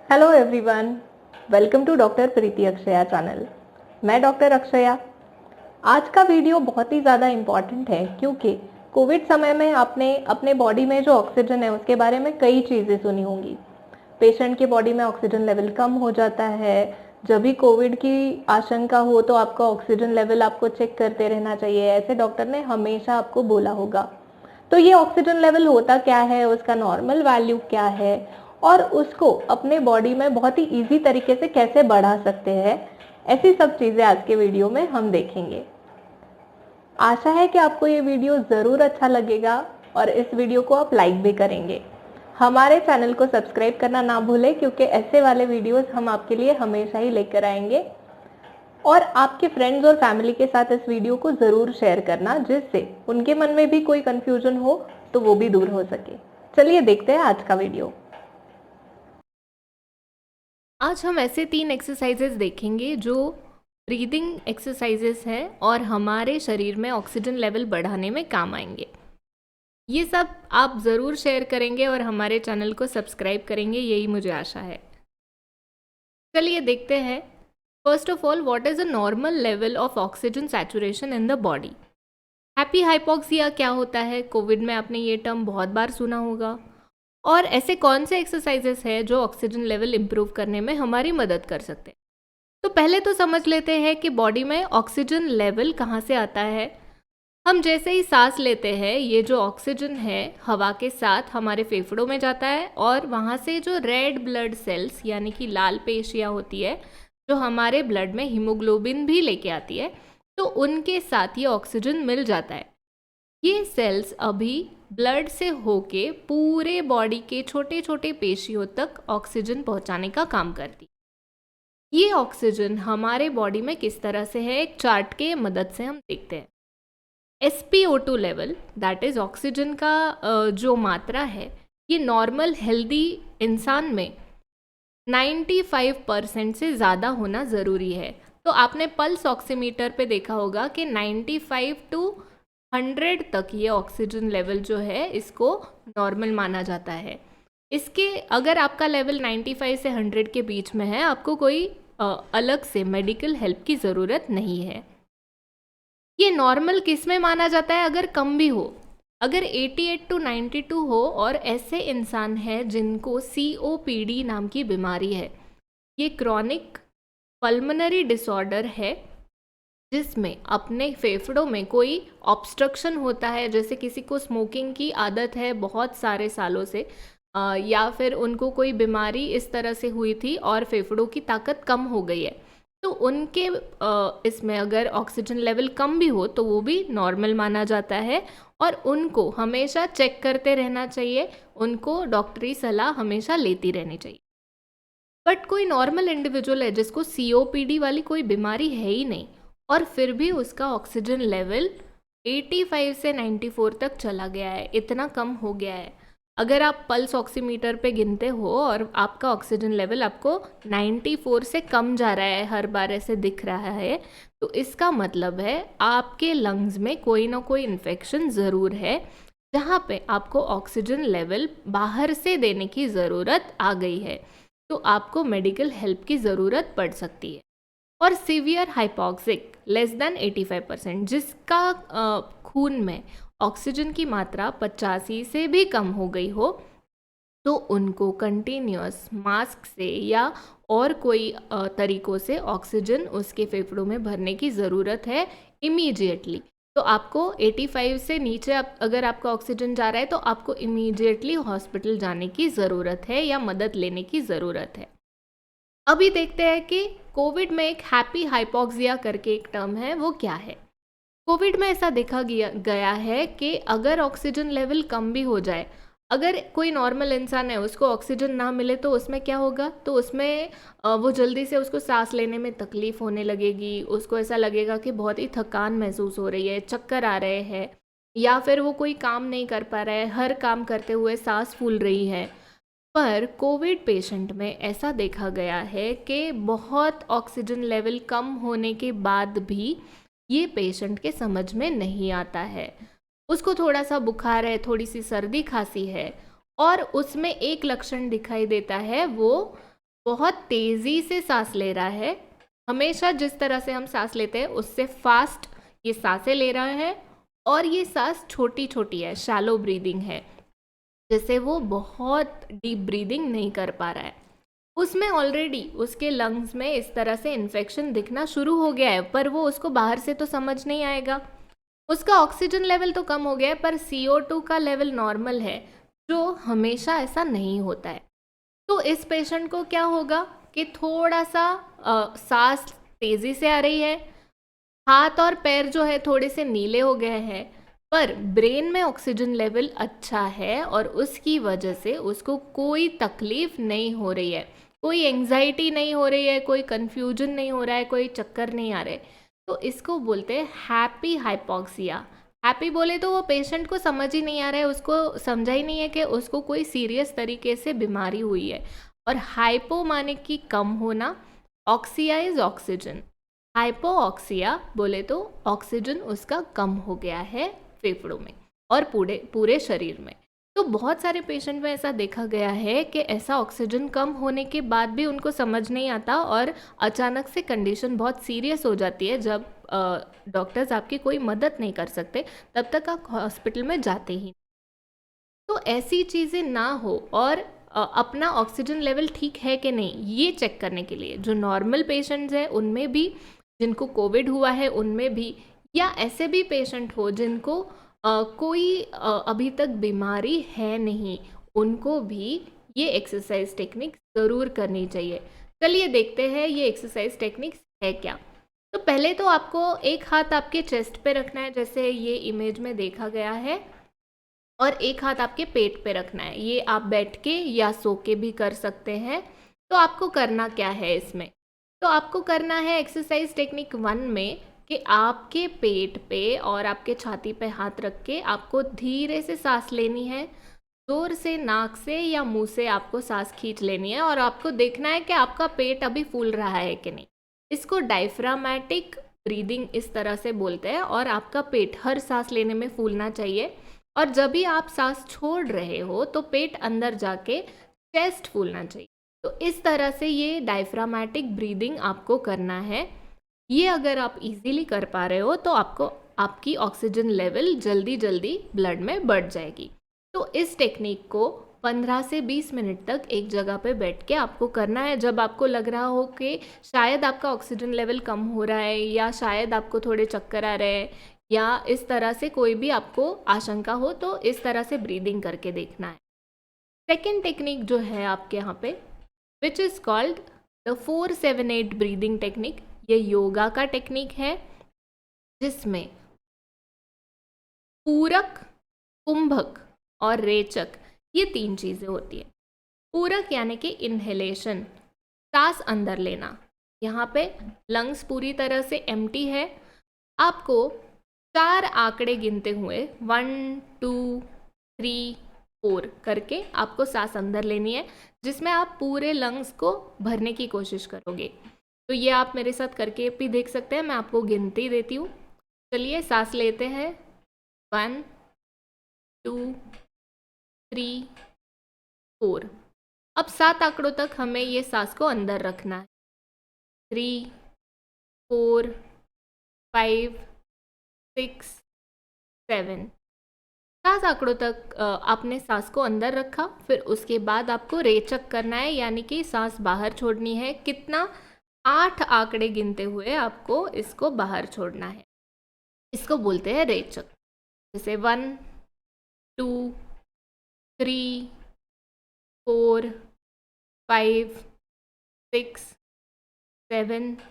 Hello everyone, welcome to doctor Preeti Akshaya channel. मैं doctor Akshaya. आज का वीडियो बहुत ही ज़्यादा इम्पॉर्टेंट है क्योंकि कोविड समय में आपने अपने बॉडी में जो ऑक्सीजन है उसके बारे में कई चीज़ें सुनी होंगी। पेशेंट की बॉडी में ऑक्सीजन लेवल कम हो जाता है। जब भी कोविड की आशंका हो तो आपका ऑक्सीजन लेवल आपको चेक करते रहना चाहिए, ऐसे डॉक्टर ने हमेशा आपको बोला होगा। तो ये ऑक्सीजन लेवल होता क्या है, उसका नॉर्मल वैल्यू क्या है और उसको अपने बॉडी में बहुत ही इजी तरीके से कैसे बढ़ा सकते हैं, ऐसी सब चीज़ें आज के वीडियो में हम देखेंगे। आशा है कि आपको ये वीडियो ज़रूर अच्छा लगेगा और इस वीडियो को आप लाइक भी करेंगे। हमारे चैनल को सब्सक्राइब करना ना भूलें क्योंकि ऐसे वाले वीडियोस हम आपके लिए हमेशा ही लेकर आएंगे। और आपके फ्रेंड्स और फैमिली के साथ इस वीडियो को ज़रूर शेयर करना, जिससे उनके मन में भी कोई कंफ्यूजन हो तो वो भी दूर हो सके। चलिए देखते हैं आज का वीडियो। आज हम ऐसे 3 एक्सरसाइजेस देखेंगे जो ब्रीदिंग एक्सरसाइजेस हैं और हमारे शरीर में ऑक्सीजन लेवल बढ़ाने में काम आएंगे। ये सब आप ज़रूर शेयर करेंगे और हमारे चैनल को सब्सक्राइब करेंगे, यही मुझे आशा है। चलिए देखते हैं। First of all, what is a normal level of oxygen saturation in the body. Happy hypoxia क्या होता है? कोविड में आपने ये टर्म बहुत बार सुना होगा। और ऐसे कौन से एक्सरसाइजेस हैं जो ऑक्सीजन लेवल इम्प्रूव करने में हमारी मदद कर सकते हैं? तो पहले तो समझ लेते हैं कि बॉडी में ऑक्सीजन लेवल कहाँ से आता है। हम जैसे ही सांस लेते हैं, ये जो ऑक्सीजन है हवा के साथ हमारे फेफड़ों में जाता है और वहाँ से जो रेड ब्लड सेल्स यानी कि लाल पेशियाँ होती है, जो हमारे ब्लड में हीमोग्लोबिन भी लेके आती है, तो उनके साथ ये ऑक्सीजन मिल जाता है। ये सेल्स अभी ब्लड से होके पूरे बॉडी के छोटे छोटे पेशियों तक ऑक्सीजन पहुंचाने का काम करती है। ये ऑक्सीजन हमारे बॉडी में किस तरह से है, एक चार्ट के मदद से हम देखते हैं। SpO2 level, that is oxygen का जो मात्रा है, ये नॉर्मल हेल्दी इंसान में 95% से ज़्यादा होना ज़रूरी है। तो आपने पल्स ऑक्सीमीटर पे देखा होगा कि 95 टू 100 तक ये ऑक्सीजन लेवल जो है इसको नॉर्मल माना जाता है। इसके अगर आपका लेवल 95 से 100 के बीच में है, आपको कोई अलग से मेडिकल हेल्प की ज़रूरत नहीं है। ये नॉर्मल किस में माना जाता है? अगर कम भी हो, अगर 88 टू 92 हो और ऐसे इंसान हैं जिनको COPD नाम की बीमारी है, ये क्रॉनिक पल्मोनरी डिसऑर्डर है जिसमें अपने फेफड़ों में कोई ऑब्स्ट्रक्शन होता है, जैसे किसी को स्मोकिंग की आदत है बहुत सारे सालों से, या फिर उनको कोई बीमारी इस तरह से हुई थी और फेफड़ों की ताकत कम हो गई है, तो उनके इसमें अगर ऑक्सीजन लेवल कम भी हो तो वो भी नॉर्मल माना जाता है और उनको हमेशा चेक करते रहना चाहिए, उनको डॉक्टरी सलाह हमेशा लेती रहनी चाहिए। बट कोई नॉर्मल इंडिविजुअल है जिसको COPD वाली कोई बीमारी है ही नहीं और फिर भी उसका ऑक्सीजन लेवल 85 से 94 तक चला गया है, इतना कम हो गया है। अगर आप पल्स ऑक्सीमीटर पे गिनते हो और आपका ऑक्सीजन लेवल आपको 94 से कम जा रहा है, हर बार ऐसे दिख रहा है, तो इसका मतलब है आपके लंग्स में कोई ना कोई इन्फेक्शन ज़रूर है, जहाँ पे आपको ऑक्सीजन लेवल बाहर से देने की ज़रूरत आ गई है, तो आपको मेडिकल हेल्प की ज़रूरत पड़ सकती है। और सीवियर हाइपॉक्सिक लेस देन 85%, जिसका खून में ऑक्सीजन की मात्रा 85 से भी कम हो गई हो, तो उनको कंटिन्यूअस मास्क से या और कोई तरीक़ों से ऑक्सीजन उसके फेफड़ों में भरने की ज़रूरत है इमीडिएटली। तो आपको 85 से नीचे अगर आपका ऑक्सीजन जा रहा है तो आपको इमीडिएटली हॉस्पिटल जाने की ज़रूरत है या मदद लेने की ज़रूरत है। अभी देखते हैं कि कोविड में एक हैप्पी हाइपॉक्सिया करके एक टर्म है, वो क्या है। कोविड में ऐसा देखा गया है कि अगर ऑक्सीजन लेवल कम भी हो जाए, अगर कोई नॉर्मल इंसान है उसको ऑक्सीजन ना मिले तो उसमें क्या होगा, तो उसमें वो जल्दी से उसको सांस लेने में तकलीफ़ होने लगेगी, उसको ऐसा लगेगा कि बहुत ही थकान महसूस हो रही है, चक्कर आ रहे हैं, या फिर वो कोई काम नहीं कर पा रहा है, हर काम करते हुए सांस फूल रही है। पर कोविड पेशेंट में ऐसा देखा गया है कि बहुत ऑक्सीजन लेवल कम होने के बाद भी ये पेशेंट के समझ में नहीं आता है। उसको थोड़ा सा बुखार है, थोड़ी सी सर्दी खांसी है और उसमें एक लक्षण दिखाई देता है, वो बहुत तेज़ी से सांस ले रहा है, हमेशा जिस तरह से हम सांस लेते हैं उससे फास्ट ये सांसें ले रहा है, और ये सांस छोटी छोटी है, शैलो ब्रीदिंग है, जैसे वो बहुत डीप ब्रीदिंग नहीं कर पा रहा है। उसमें ऑलरेडी उसके लंग्स में इस तरह से इन्फेक्शन दिखना शुरू हो गया है, पर वो उसको बाहर से तो समझ नहीं आएगा। उसका ऑक्सीजन लेवल तो कम हो गया है, पर CO2 का लेवल नॉर्मल है, जो हमेशा ऐसा नहीं होता है। तो इस पेशेंट को क्या होगा कि थोड़ा सा सांस तेज़ी से आ रही है, हाथ और पैर जो है थोड़े से नीले हो गए हैं, पर ब्रेन में ऑक्सीजन लेवल अच्छा है और उसकी वजह से उसको कोई तकलीफ नहीं हो रही है, कोई एंजाइटी नहीं हो रही है, कोई कंफ्यूजन नहीं हो रहा है, कोई चक्कर नहीं आ रहे। तो इसको बोलते हैं हैप्पी हाइपॉक्सिया। हैप्पी बोले तो वो पेशेंट को समझ ही नहीं आ रहा है, उसको समझा ही नहीं है कि उसको कोई सीरियस तरीके से बीमारी हुई है। और हाइपो माने कि कम होना, ऑक्सिया इज ऑक्सीजन। हाइपोऑक्सिया बोले तो ऑक्सीजन उसका कम हो गया है फेफड़ों में और पूरे पूरे शरीर में। तो बहुत सारे पेशेंट में ऐसा देखा गया है कि ऐसा ऑक्सीजन कम होने के बाद भी उनको समझ नहीं आता और अचानक से कंडीशन बहुत सीरियस हो जाती है। जब डॉक्टर्स आपकी कोई मदद नहीं कर सकते तब तक आप हॉस्पिटल में जाते ही। तो ऐसी चीज़ें ना हो और अपना ऑक्सीजन लेवल ठीक है कि नहीं ये चेक करने के लिए जो नॉर्मल पेशेंट्स हैं उनमें भी, जिनको कोविड हुआ है उनमें भी, या ऐसे भी पेशेंट हो जिनको कोई अभी तक बीमारी है नहीं, उनको भी ये एक्सरसाइज टेक्निक ज़रूर करनी चाहिए। चलिए देखते हैं ये एक्सरसाइज टेक्निक्स है क्या। तो पहले तो आपको एक हाथ आपके चेस्ट पे रखना है, जैसे ये इमेज में देखा गया है, और एक हाथ आपके पेट पे रखना है। ये आप बैठ के या सो के भी कर सकते हैं। तो आपको करना क्या है इसमें, तो आपको करना है एक्सरसाइज टेक्निक 1 में कि आपके पेट पे और आपके छाती पे हाथ रख के आपको धीरे से सांस लेनी है। जोर से नाक से या मुंह से आपको सांस खींच लेनी है और आपको देखना है कि आपका पेट अभी फूल रहा है कि नहीं। इसको डायफ्रामेटिक ब्रीदिंग इस तरह से बोलते हैं, और आपका पेट हर सांस लेने में फूलना चाहिए। और जब भी आप सांस छोड़ रहे हो तो पेट अंदर जाके चेस्ट फूलना चाहिए। तो इस तरह से ये डायफ्रामेटिक ब्रीदिंग आपको करना है। ये अगर आप इजीली कर पा रहे हो तो आपको आपकी ऑक्सीजन लेवल जल्दी जल्दी ब्लड में बढ़ जाएगी। तो इस टेक्निक को 15 से 20 मिनट तक एक जगह पे बैठ के आपको करना है। जब आपको लग रहा हो कि शायद आपका ऑक्सीजन लेवल कम हो रहा है, या शायद आपको थोड़े चक्कर आ रहे हैं, या इस तरह से कोई भी आपको आशंका हो, तो इस तरह से ब्रीदिंग करके देखना है। सेकेंड टेक्निक जो है आपके यहाँ पे, which is called the 4-7-8 breathing technique. ये योगा का टेक्निक है जिसमें पूरक, कुंभक और रेचक, ये 3 चीज़ें होती है। पूरक यानी कि इनहेलेशन, सांस अंदर लेना। यहाँ पे लंग्स पूरी तरह से एम्प्टी है। आपको 4 आंकड़े गिनते हुए 1 2 3 4 करके आपको सांस अंदर लेनी है, जिसमें आप पूरे लंग्स को भरने की कोशिश करोगे। तो ये आप मेरे साथ करके भी देख सकते हैं, मैं आपको गिनती देती हूँ। चलिए सांस लेते हैं, 1 2 3 4। अब 7 आंकड़ों तक हमें ये सांस को अंदर रखना है। 3 4 5 6 7। 7 आंकड़ों तक आपने सांस को अंदर रखा। फिर उसके बाद आपको रेचक करना है, यानी कि सांस बाहर छोड़नी है। कितना? 8 आंकड़े गिनते हुए आपको इसको बाहर छोड़ना है। इसको बोलते हैं रेचक। जैसे 1 2 3 4 5 6 7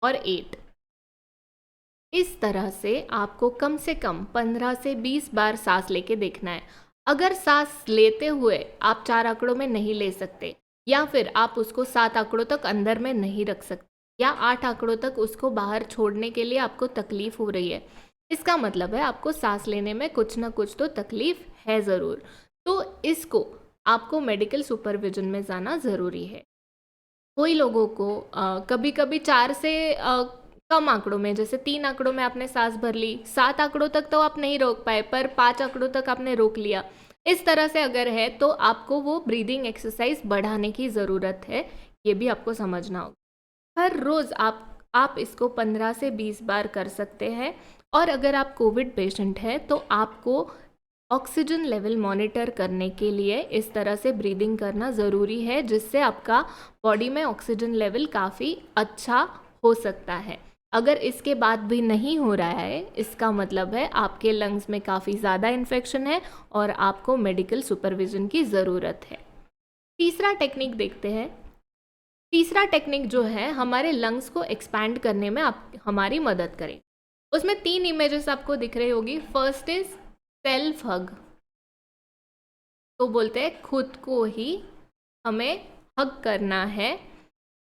और 8। इस तरह से आपको कम से कम 15 से 20 बार सांस लेके देखना है। अगर सांस लेते हुए आप 4 आंकड़ों में नहीं ले सकते, या फिर आप उसको 7 आंकड़ों तक अंदर में नहीं रख सकते, या 8 आंकड़ों तक उसको बाहर छोड़ने के लिए आपको तकलीफ हो रही है, इसका मतलब है आपको सांस लेने में कुछ ना कुछ तो तकलीफ है ज़रूर। तो इसको आपको मेडिकल सुपरविजन में जाना ज़रूरी है। कोई लोगों को कभी कभी 4 से कम आंकड़ों में, जैसे 3 आंकड़ों में आपने सांस भर ली, 7 आंकड़ों तक तो आप नहीं रोक पाए, पर 5 आंकड़ों तक आपने रोक लिया, इस तरह से अगर है तो आपको वो ब्रीदिंग एक्सरसाइज बढ़ाने की ज़रूरत है, ये भी आपको समझना होगा। हर रोज़ आप इसको 15 से 20 बार कर सकते हैं। और अगर आप कोविड पेशेंट हैं तो आपको ऑक्सीजन लेवल मॉनिटर करने के लिए इस तरह से ब्रीदिंग करना ज़रूरी है, जिससे आपका बॉडी में ऑक्सीजन लेवल काफ़ी अच्छा हो सकता है। अगर इसके बाद भी नहीं हो रहा है, इसका मतलब है आपके लंग्स में काफ़ी ज़्यादा इन्फेक्शन है और आपको मेडिकल सुपरविज़न की ज़रूरत है। तीसरा टेक्निक देखते हैं। तीसरा टेक्निक जो है हमारे लंग्स को एक्सपैंड करने में हमारी मदद करे। उसमें 3 इमेजेस आपको दिख रही होगी। फर्स्ट इज सेल्फ हग, तो बोलते हैं खुद को ही हमें हग करना है,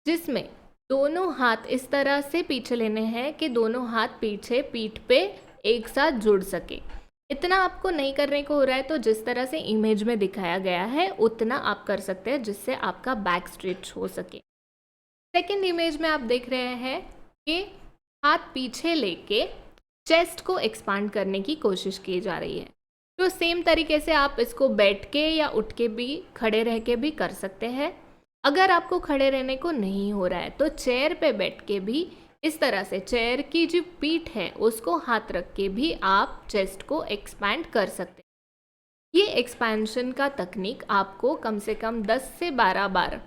जिसमें दोनों हाथ इस तरह से पीछे लेने हैं कि दोनों हाथ पीछे पीठ पे एक साथ जुड़ सके। इतना आपको नहीं करने को हो रहा है तो जिस तरह से इमेज में दिखाया गया है उतना आप कर सकते हैं, जिससे आपका बैक स्ट्रेच हो सके। सेकेंड इमेज में आप देख रहे हैं कि हाथ पीछे लेके चेस्ट को एक्सपांड करने की कोशिश की जा रही है। तो सेम तरीके से आप इसको बैठ के या उठ के भी, खड़े रह के भी कर सकते हैं। अगर आपको खड़े रहने को नहीं हो रहा है तो चेयर पे बैठ के भी इस तरह से चेयर की जो पीठ है उसको हाथ रख के भी आप चेस्ट को एक्सपैंड कर सकते हैं। ये एक्सपेंशन का तकनीक आपको कम से कम 10 से 12 बार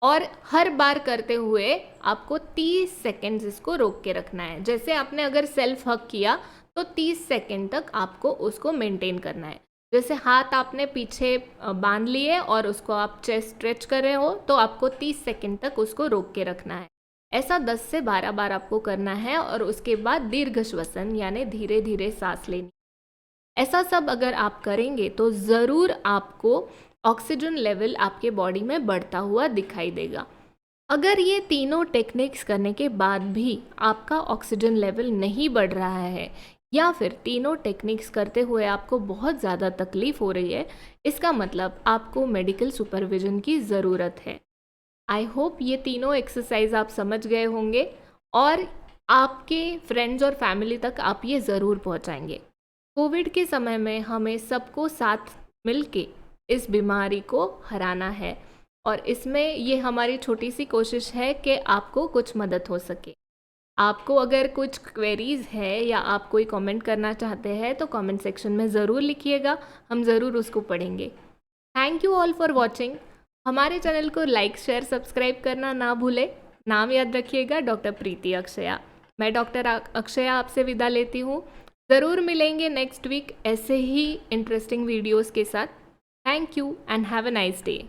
और हर बार करते हुए आपको 30 सेकेंड्स इसको रोक के रखना है। जैसे आपने अगर सेल्फ हग किया तो 30 सेकेंड तक आपको उसको मेंटेन करना है। जैसे हाथ आपने पीछे बांध लिए और उसको आप चेस्ट स्ट्रेच कर रहे हो तो आपको 30 सेकेंड तक उसको रोक के रखना है। ऐसा 10 से 12 बार आपको करना है और उसके बाद दीर्घ श्वसन यानी धीरे धीरे सांस लेनी। ऐसा सब अगर आप करेंगे तो ज़रूर आपको ऑक्सीजन लेवल आपके बॉडी में बढ़ता हुआ दिखाई देगा। अगर ये तीनों टेक्निक्स करने के बाद भी आपका ऑक्सीजन लेवल नहीं बढ़ रहा है या फिर तीनों टेक्निक्स करते हुए आपको बहुत ज़्यादा तकलीफ़ हो रही है, इसका मतलब आपको मेडिकल सुपरविज़न की ज़रूरत है। आई होप ये तीनों एक्सरसाइज आप समझ गए होंगे और आपके फ्रेंड्स और फैमिली तक आप ये ज़रूर पहुंचाएंगे। कोविड के समय में हमें सबको साथ मिलके इस बीमारी को हराना है और इसमें ये हमारी छोटी सी कोशिश है कि आपको कुछ मदद हो सके। आपको अगर कुछ क्वेरीज़ है या आप कोई कमेंट करना चाहते हैं तो कमेंट सेक्शन में ज़रूर लिखिएगा, हम ज़रूर उसको पढ़ेंगे। Thank you all for watching. हमारे चैनल को लाइक, शेयर, सब्सक्राइब करना ना भूलें। नाम याद रखिएगा, डॉक्टर प्रीति अक्षया। मैं डॉक्टर अक्षया आपसे विदा लेती हूँ। ज़रूर मिलेंगे नेक्स्ट वीक ऐसे ही इंटरेस्टिंग वीडियोज़ के साथ। Thank you and have a nice day.